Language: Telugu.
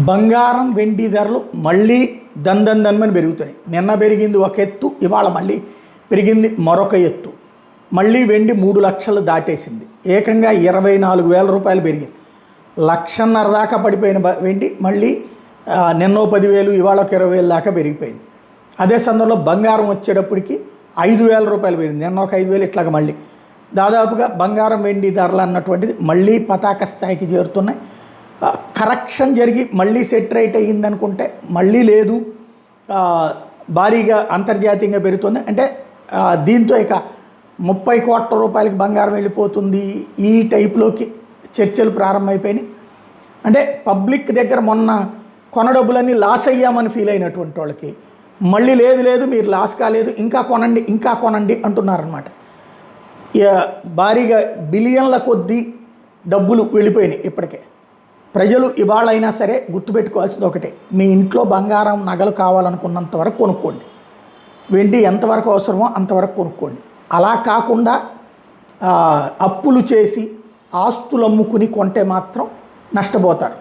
బంగారం వెండి ధరలు మళ్ళీ దందన్మని పెరుగుతున్నాయి. నిన్న పెరిగింది ఒక ఎత్తు, ఇవాళ మళ్ళీ పెరిగింది మరొక ఎత్తు. మళ్ళీ వెండి 3 లక్షలు దాటేసింది. ఏకంగా 24,000 రూపాయలు పెరిగింది. 1,50,000 దాకా పడిపోయిన వెండి మళ్ళీ నిన్నో 10,000, ఇవాళ ఒక 20,000 దాకా పెరిగిపోయింది. అదే సందర్భంలో బంగారం వచ్చేటప్పటికి 5,000 రూపాయలు పెరిగింది. నిన్న ఒక 5,000, ఇట్లాగా మళ్ళీ దాదాపుగా బంగారం వెండి ధరలు అన్నటువంటిది మళ్ళీ పతాక స్థాయికి చేరుతున్నాయి. కరెక్షన్ జరిగి మళ్ళీ సెట్ రైట్ అయ్యిందనుకుంటే మళ్ళీ లేదు, భారీగా అంతర్జాతీయంగా పెరుగుతుంది. అంటే దీంతో ఇక 30 కోట్ల రూపాయలకి బంగారం వెళ్ళిపోతుంది, ఈ టైప్లోకి చర్చలు ప్రారంభమైపోయినాయి. అంటే పబ్లిక్ దగ్గర మొన్న కొన డబ్బులన్నీ లాస్ అయ్యామని ఫీల్ అయినటువంటి వాళ్ళకి మళ్ళీ లేదు మీరు లాస్ కాలేదు, ఇంకా కొనండి అంటున్నారనమాట. భారీగా బిలియన్ల కొద్దీ డబ్బులు వెళ్ళిపోయినాయి ఇప్పటికే. ప్రజలు ఇవాళైనా సరే గుర్తుపెట్టుకోవాల్సింది ఒకటే, మీ ఇంట్లో బంగారం నగలు కావాలనుకున్నంత వరకు కొనుక్కోండి, వెండి ఎంతవరకు అవసరమో అంతవరకు కొనుక్కోండి. అలా కాకుండా అప్పులు చేసి ఆస్తులు అమ్ముకుని కొంటే మాత్రం నష్టపోతారు.